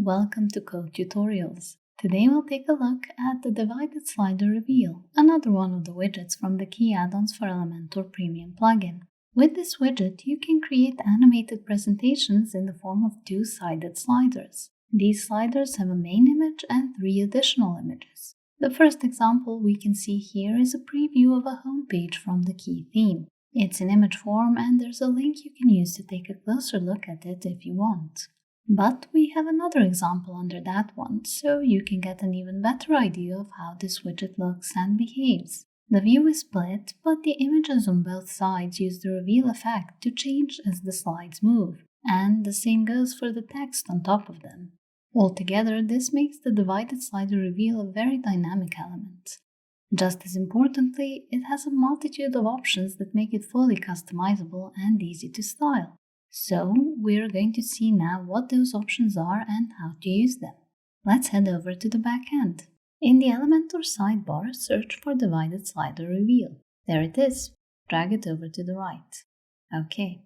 and welcome to Code Tutorials. Today we'll take a look at the Divided Slider Reveal, another one of the widgets from the Qi Addons for Elementor Premium plugin. With this widget, you can create animated presentations in the form of two-sided sliders. These sliders have a main image and three additional images. The first example we can see here is a preview of a home page from the Qi theme. It's in image form and there's a link you can use to take a closer look at it if you want. But we have another example under that one, so you can get an even better idea of how this widget looks and behaves. The view is split, but the images on both sides use the reveal effect to change as the slides move, and the same goes for the text on top of them. Altogether, this makes the divided slider reveal a very dynamic element. Just as importantly, it has a multitude of options that make it fully customizable and easy to style. So, we're going to see now what those options are and how to use them. Let's head over to the back end. In the Elementor sidebar, search for Divided Slider Reveal. There it is. Drag it over to the right. Okay.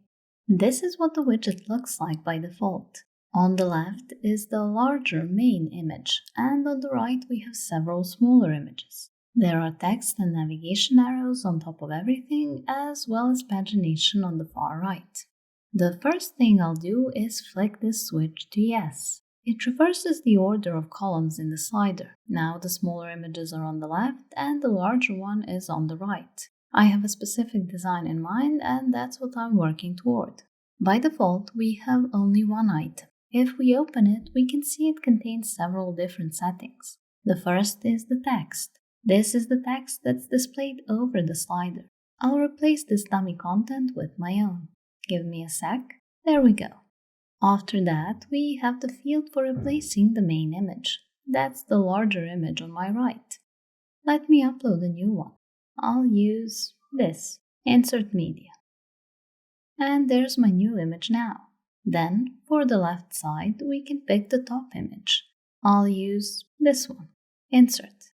This is what the widget looks like by default. On the left is the larger main image, and on the right we have several smaller images. There are text and navigation arrows on top of everything, as well as pagination on the far right. The first thing I'll do is flick this switch to yes. It reverses the order of columns in the slider. Now the smaller images are on the left and the larger one is on the right. I have a specific design in mind and that's what I'm working toward. By default, we have only one item. If we open it, we can see it contains several different settings. The first is the text. This is the text that's displayed over the slider. I'll replace this dummy content with my own. Give me a sec. There we go. After that, we have the field for replacing the main image. That's the larger image on my right. Let me upload a new one. I'll use this. Insert media. And there's my new image now. Then, for the left side, we can pick the top image. I'll use this one. Insert.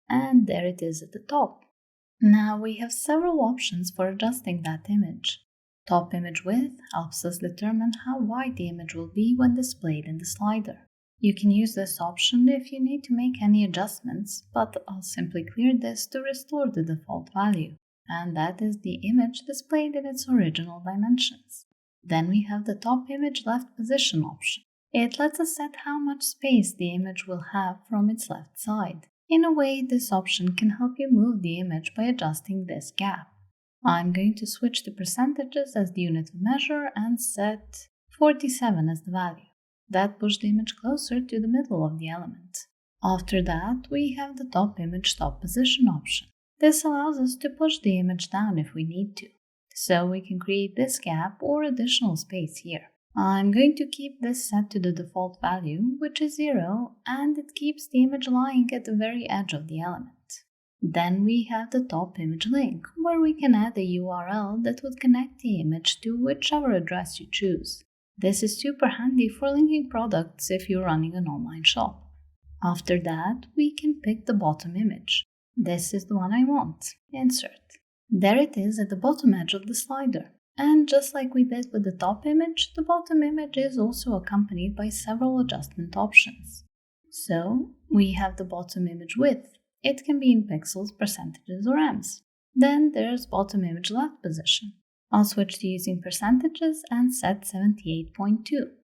And there it is at the top. Now we have several options for adjusting that image. Top image width helps us determine how wide the image will be when displayed in the slider. You can use this option if you need to make any adjustments, but I'll simply clear this to restore the default value, and that is the image displayed in its original dimensions. Then we have the top image left position option. It lets us set how much space the image will have from its left side. In a way, this option can help you move the image by adjusting this gap. I'm going to switch to percentages as the unit of measure and set 47 as the value. That pushed the image closer to the middle of the element. After that, we have the top image stop position option. This allows us to push the image down if we need to. So we can create this gap or additional space here. I'm going to keep this set to the default value, which is 0, and it keeps the image lying at the very edge of the element. Then we have the top image link, where we can add a URL that would connect the image to whichever address you choose. This is super handy for linking products if you're running an online shop. After that, we can pick the bottom image. This is the one I want. Insert. There it is at the bottom edge of the slider. And just like we did with the top image, the bottom image is also accompanied by several adjustment options. So, we have the bottom image width. It can be in pixels, percentages, or ems. Then there's bottom image left position. I'll switch to using percentages and set 78.2.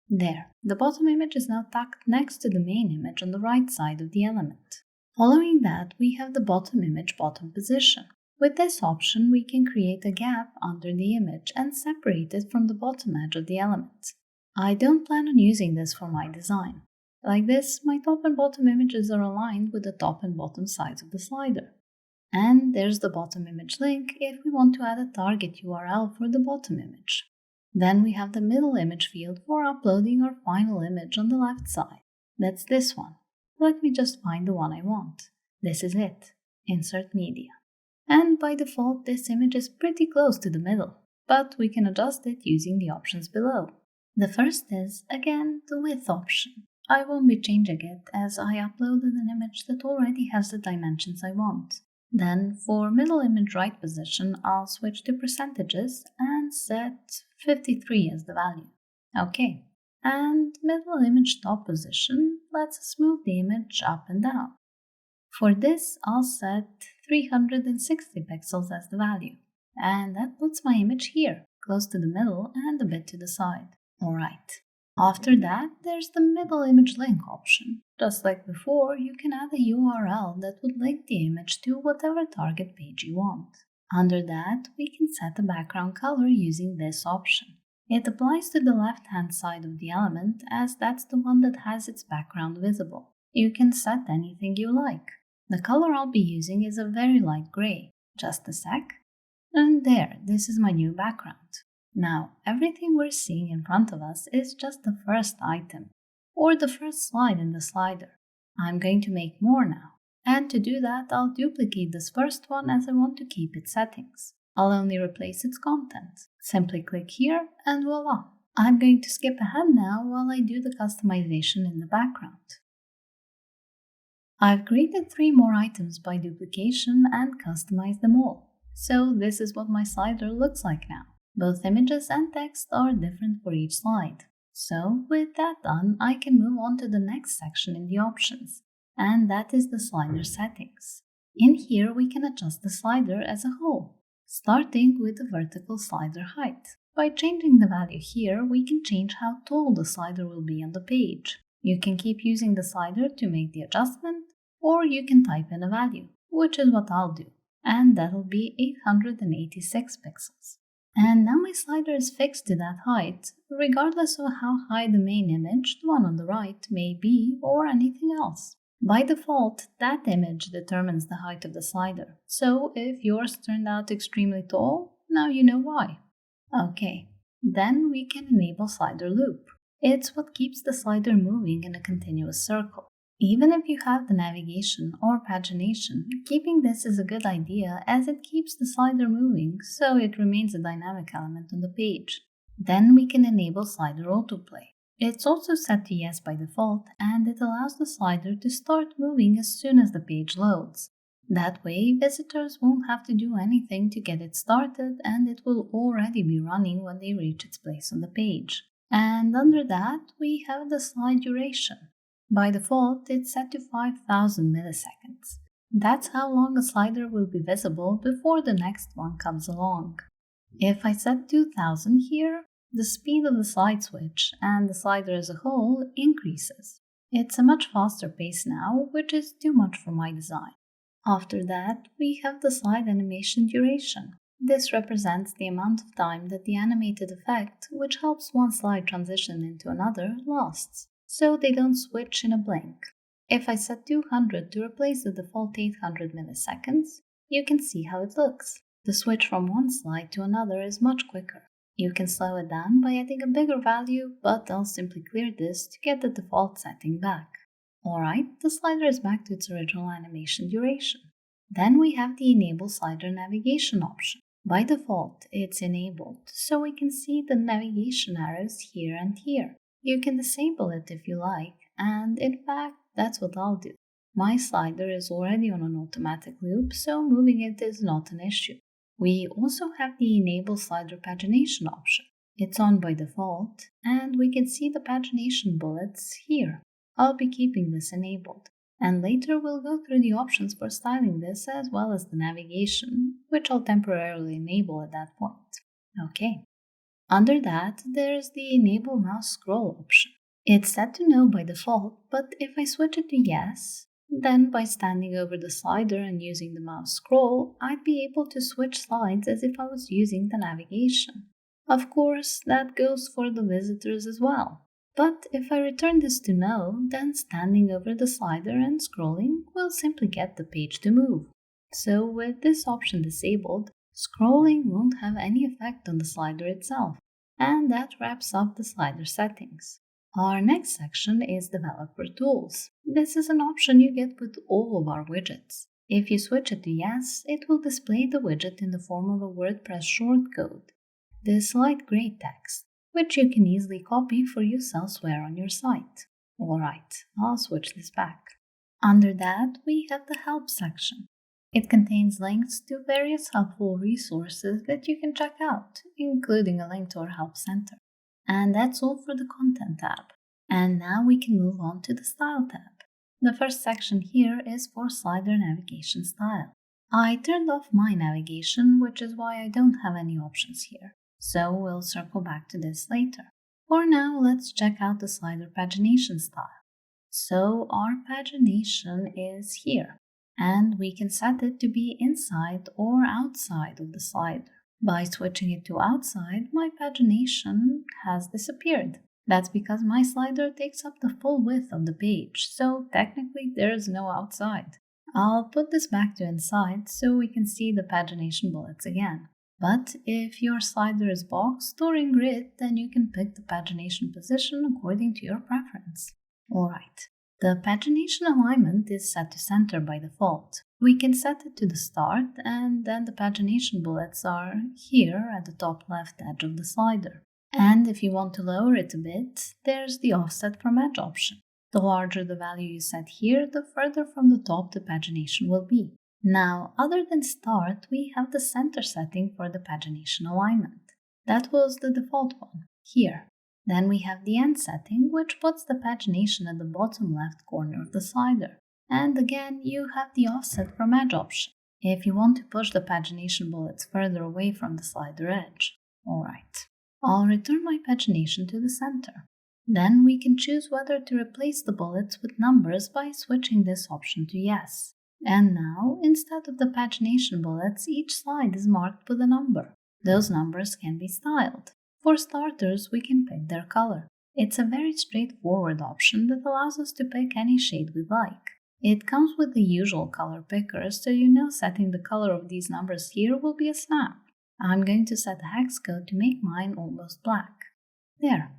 There, the bottom image is now tucked next to the main image on the right side of the element. Following that, we have the bottom image bottom position. With this option, we can create a gap under the image and separate it from the bottom edge of the element. I don't plan on using this for my design. Like this, my top and bottom images are aligned with the top and bottom sides of the slider. And there's the bottom image link if we want to add a target URL for the bottom image. Then we have the middle image field for uploading our final image on the left side. That's this one. Let me just find the one I want. This is it. Insert media. And by default, this image is pretty close to the middle, but we can adjust it using the options below. The first is, again, the width option. I won't be changing it as I uploaded an image that already has the dimensions I want. Then for middle image right position, I'll switch to percentages and set 53 as the value. Okay, and middle image top position lets us move the image up and down. For this, I'll set 360 pixels as the value, and that puts my image here, close to the middle and a bit to the side. Alright. After that, there's the middle image link option. Just like before, you can add a URL that would link the image to whatever target page you want. Under that, we can set a background color using this option. It applies to the left-hand side of the element as that's the one that has its background visible. You can set anything you like. The color I'll be using is a very light gray. Just a sec. And there, this is my new background. Now, everything we're seeing in front of us is just the first item, or the first slide in the slider. I'm going to make more now, and to do that I'll duplicate this first one as I want to keep its settings. I'll only replace its content. Simply click here and voila! I'm going to skip ahead now while I do the customization in the background. I've created 3 more items by duplication and customized them all. So this is what my slider looks like now. Both images and text are different for each slide. So with that done, I can move on to the next section in the options, and that is the slider settings. In here we can adjust the slider as a whole, starting with the vertical slider height. By changing the value here, we can change how tall the slider will be on the page. You can keep using the slider to make the adjustment, or you can type in a value, which is what I'll do, and that'll be 886 pixels. And now my slider is fixed to that height, regardless of how high the main image, the one on the right, may be or anything else. By default, that image determines the height of the slider, so if yours turned out extremely tall, now you know why. Okay, then we can enable slider loop. It's what keeps the slider moving in a continuous circle. Even if you have the navigation or pagination, keeping this is a good idea as it keeps the slider moving so it remains a dynamic element on the page. Then we can enable slider autoplay. It's also set to yes by default and it allows the slider to start moving as soon as the page loads. That way, visitors won't have to do anything to get it started and it will already be running when they reach its place on the page. And under that, we have the slide duration. By default, it's set to 5000 milliseconds. That's how long a slider will be visible before the next one comes along. If I set 2000 here, the speed of the slide switch and the slider as a whole increases. It's a much faster pace now, which is too much for my design. After that, we have the slide animation duration. This represents the amount of time that the animated effect, which helps one slide transition into another, lasts, so they don't switch in a blink. If I set 200 to replace the default 800 milliseconds, you can see how it looks. The switch from one slide to another is much quicker. You can slow it down by adding a bigger value, but I'll simply clear this to get the default setting back. Alright, the slider is back to its original animation duration. Then we have the Enable Slider Navigation option. By default, it's enabled, so we can see the navigation arrows here and here. You can disable it if you like, and in fact, that's what I'll do. My slider is already on an automatic loop, so moving it is not an issue. We also have the Enable Slider Pagination option. It's on by default, and we can see the pagination bullets here. I'll be keeping this enabled, and later we'll go through the options for styling this as well as the navigation, which I'll temporarily enable at that point. Okay. Under that, there's the Enable Mouse Scroll option. It's set to no by default, but if I switch it to yes, then by standing over the slider and using the mouse scroll, I'd be able to switch slides as if I was using the navigation. Of course, that goes for the visitors as well. But if I return this to no, then standing over the slider and scrolling will simply get the page to move. So with this option disabled, scrolling won't have any effect on the slider itself. And that wraps up the slider settings. Our next section is Developer Tools. This is an option you get with all of our widgets. If you switch it to yes, it will display the widget in the form of a WordPress shortcode, this light gray text, which you can easily copy for use elsewhere on your site. Alright, I'll switch this back. Under that, we have the Help section. It contains links to various helpful resources that you can check out, including a link to our Help Center. And that's all for the Content tab. And now we can move on to the Style tab. The first section here is for slider navigation style. I turned off my navigation, which is why I don't have any options here. So we'll circle back to this later. For now, let's check out the slider pagination style. So our pagination is here, and we can set it to be inside or outside of the slider. By switching it to outside, my pagination has disappeared. That's because my slider takes up the full width of the page, so technically there's no outside. I'll put this back to inside so we can see the pagination bullets again. But if your slider is boxed or in grid, then you can pick the pagination position according to your preference. Alright, the pagination alignment is set to center by default. We can set it to the start, and then the pagination bullets are here at the top left edge of the slider. And if you want to lower it a bit, there's the offset from edge option. The larger the value you set here, the further from the top the pagination will be. Now, other than start, we have the center setting for the pagination alignment. That was the default one, here. Then we have the end setting, which puts the pagination at the bottom left corner of the slider. And again, you have the offset from edge option, if you want to push the pagination bullets further away from the slider edge. Alright. I'll return my pagination to the center. Then we can choose whether to replace the bullets with numbers by switching this option to yes. And now, instead of the pagination bullets, each slide is marked with a number. Those numbers can be styled. For starters, we can pick their color. It's a very straightforward option that allows us to pick any shade we like. It comes with the usual color picker, so you know setting the color of these numbers here will be a snap. I'm going to set a hex code to make mine almost black. There.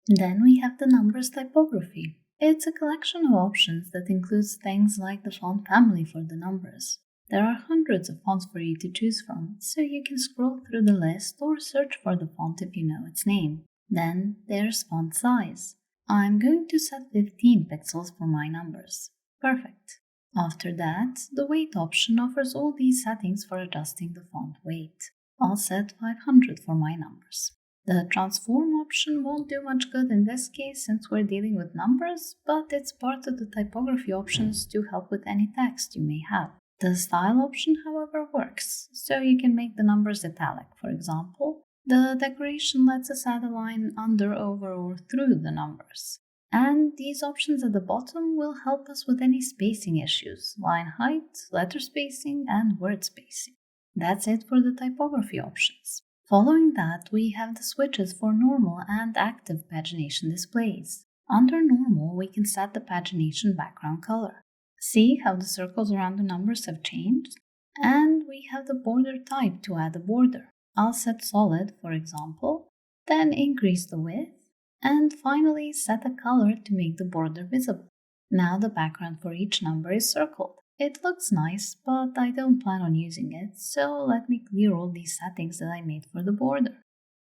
Then we have the numbers typography. It's a collection of options that includes things like the font family for the numbers. There are hundreds of fonts for you to choose from, so you can scroll through the list or search for the font if you know its name. Then there's font size. I'm going to set 15 pixels for my numbers. Perfect. After that, the weight option offers all these settings for adjusting the font weight. I'll set 500 for my numbers. The transform option won't do much good in this case since we're dealing with numbers, but it's part of the typography options to help with any text you may have. The style option, however, works, so you can make the numbers italic, for example. The decoration lets us add a line under, over, or through the numbers. And these options at the bottom will help us with any spacing issues, line height, letter spacing, and word spacing. That's it for the typography options. Following that, we have the switches for normal and active pagination displays. Under normal, we can set the pagination background color. See how the circles around the numbers have changed? And we have the border type to add a border. I'll set solid, for example, then increase the width, and finally set a color to make the border visible. Now the background for each number is circled. It looks nice, but I don't plan on using it, so let me clear all these settings that I made for the border.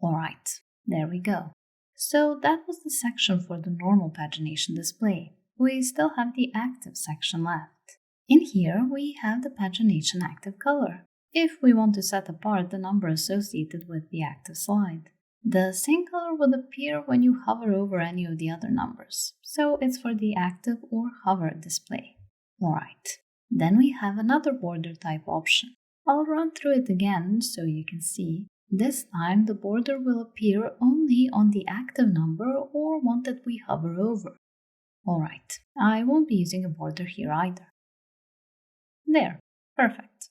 Alright, there we go. So that was the section for the normal pagination display. We still have the active section left. In here, we have the pagination active color, if we want to set apart the number associated with the active slide. The same color will appear when you hover over any of the other numbers, so it's for the active or hover display. Alright. Then we have another border type option. I'll run through it again so you can see. This time the border will appear only on the active number or one that we hover over. Alright, I won't be using a border here either. There, perfect.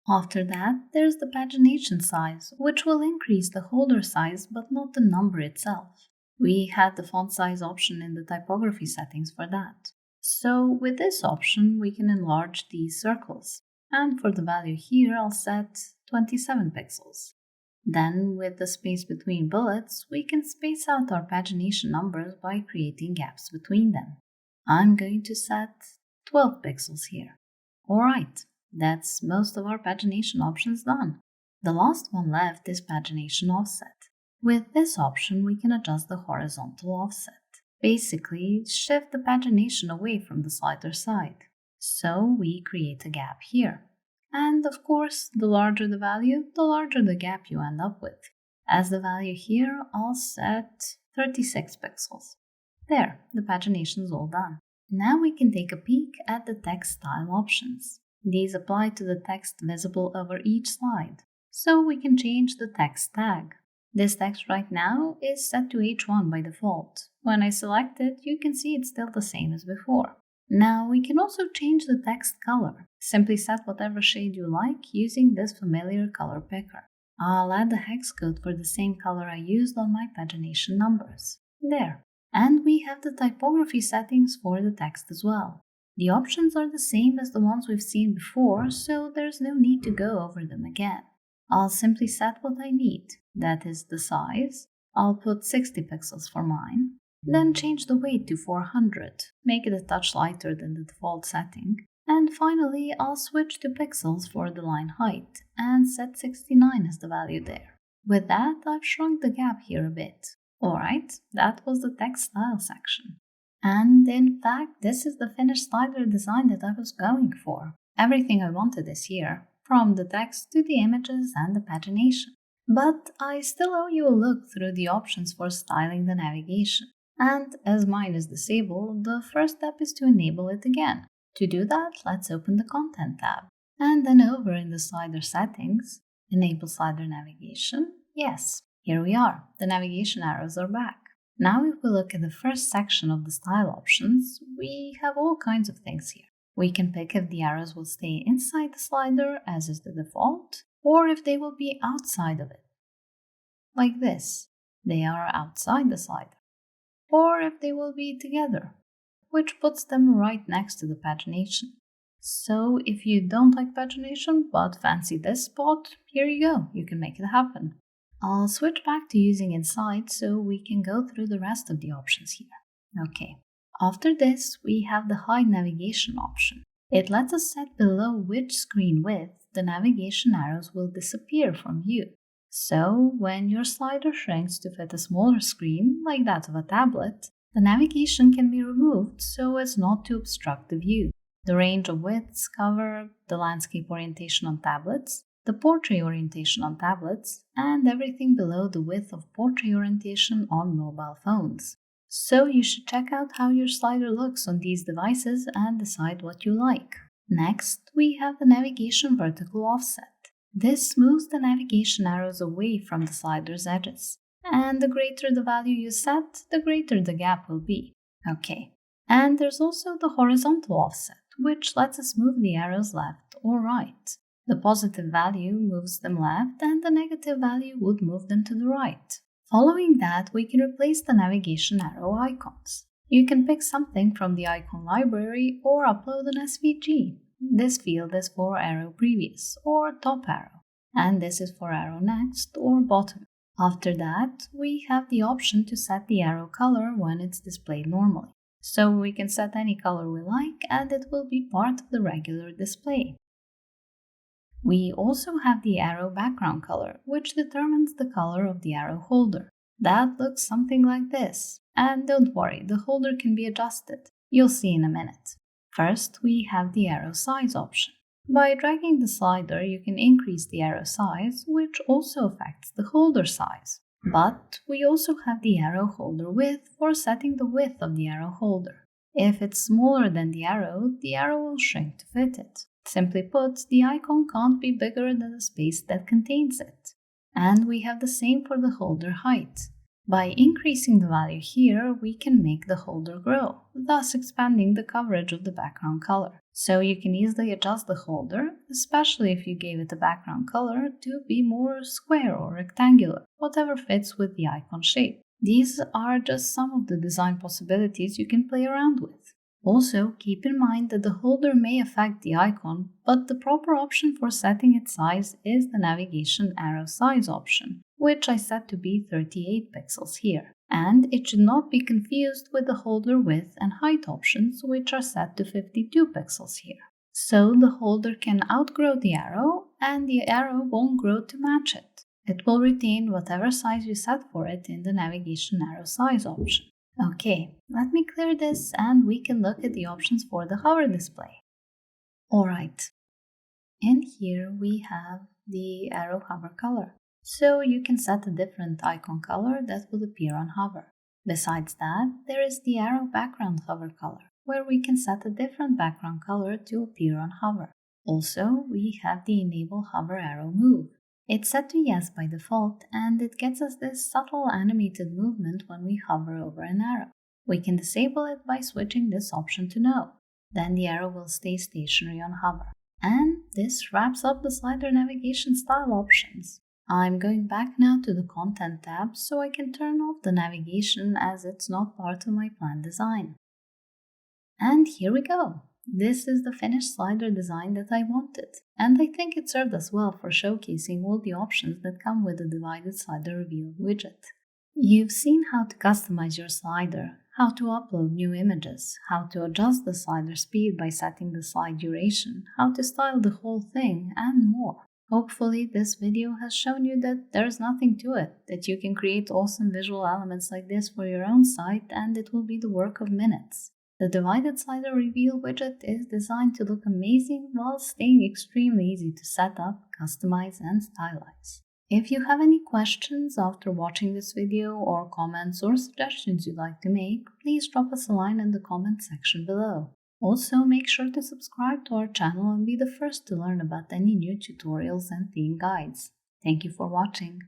After that, there's the pagination size, which will increase the holder size but not the number itself. We had the font size option in the typography settings for that. So with this option, we can enlarge these circles. And for the value here, I'll set 27 pixels. Then with the space between bullets, we can space out our pagination numbers by creating gaps between them. I'm going to set 12 pixels here. Alright, that's most of our pagination options done. The last one left is pagination offset. With this option, we can adjust the horizontal offset. Basically, shift the pagination away from the slider side. So we create a gap here. And of course, the larger the value, the larger the gap you end up with. As the value here, I'll set 36 pixels. There, the pagination is all done. Now we can take a peek at the text style options. These apply to the text visible over each slide, so we can change the text tag. This text right now is set to H1 by default. When I select it, you can see it's still the same as before. Now we can also change the text color. Simply set whatever shade you like using this familiar color picker. I'll add the hex code for the same color I used on my pagination numbers. There. And we have the typography settings for the text as well. The options are the same as the ones we've seen before, so there's no need to go over them again. I'll simply set what I need, that is the size. I'll put 60 pixels for mine, then change the weight to 400, make it a touch lighter than the default setting, and finally I'll switch to pixels for the line height and set 69 as the value there. With that, I've shrunk the gap here a bit. Alright, that was the text style section. And in fact, this is the finished slider design that I was going for. Everything I wanted is here, from the text to the images and the pagination. But I still owe you a look through the options for styling the navigation. And as mine is disabled, the first step is to enable it again. To do that, let's open the Content tab. And then over in the slider settings, enable slider navigation. Yes, here we are. The navigation arrows are back. Now if we look at the first section of the style options, we have all kinds of things here. We can pick if the arrows will stay inside the slider, as is the default, or if they will be outside of it. Like this, they are outside the slider. Or if they will be together, which puts them right next to the pagination. So if you don't like pagination but fancy this spot, here you go, you can make it happen. I'll switch back to using inside so we can go through the rest of the options here. Okay, after this we have the hide navigation option. It lets us set below which screen width the navigation arrows will disappear from view. So when your slider shrinks to fit a smaller screen, like that of a tablet, the navigation can be removed so as not to obstruct the view. The range of widths cover the landscape orientation on tablets, the portrait orientation on tablets, and everything below the width of portrait orientation on mobile phones. So you should check out how your slider looks on these devices and decide what you like. Next, we have the navigation vertical offset. This moves the navigation arrows away from the slider's edges. And the greater the value you set, the greater the gap will be. Okay, and there's also the horizontal offset, which lets us move the arrows left or right. The positive value moves them left and the negative value would move them to the right. Following that, we can replace the navigation arrow icons. You can pick something from the icon library or upload an SVG. This field is for arrow previous or top arrow, and this is for arrow next or bottom. After that, we have the option to set the arrow color when it's displayed normally. So we can set any color we like and it will be part of the regular display. We also have the arrow background color, which determines the color of the arrow holder. That looks something like this. And don't worry, the holder can be adjusted. You'll see in a minute. First, we have the arrow size option. By dragging the slider, you can increase the arrow size, which also affects the holder size. But we also have the arrow holder width for setting the width of the arrow holder. If it's smaller than the arrow will shrink to fit it. Simply put, the icon can't be bigger than the space that contains it. And we have the same for the holder height. By increasing the value here, we can make the holder grow, thus expanding the coverage of the background color. So you can easily adjust the holder, especially if you gave it a background color, to be more square or rectangular, whatever fits with the icon shape. These are just some of the design possibilities you can play around with. Also, keep in mind that the holder may affect the icon, but the proper option for setting its size is the navigation arrow size option, which I set to be 38 pixels here. And it should not be confused with the holder width and height options, which are set to 52 pixels here. So the holder can outgrow the arrow, and the arrow won't grow to match it. It will retain whatever size you set for it in the navigation arrow size option. Okay, let me clear this and we can look at the options for the hover display. Alright, in here we have the arrow hover color. So you can set a different icon color that will appear on hover. Besides that, there is the arrow background hover color, where we can set a different background color to appear on hover. Also, we have the enable hover arrow move. It's set to yes by default, and it gets us this subtle animated movement when we hover over an arrow. We can disable it by switching this option to no. Then the arrow will stay stationary on hover. And this wraps up the slider navigation style options. I'm going back now to the Content tab so I can turn off the navigation as it's not part of my planned design. And here we go! This is the finished slider design that I wanted, and I think it served us well for showcasing all the options that come with the divided slider reveal widget. You've seen how to customize your slider, how to upload new images, how to adjust the slider speed by setting the slide duration, how to style the whole thing, and more. Hopefully this video has shown you that there's nothing to it, that you can create awesome visual elements like this for your own site and it will be the work of minutes. The divided slider reveal widget is designed to look amazing while staying extremely easy to set up, customize, and stylize. If you have any questions after watching this video or comments or suggestions you'd like to make, please drop us a line in the comment section below. Also, make sure to subscribe to our channel and be the first to learn about any new tutorials and theme guides. Thank you for watching.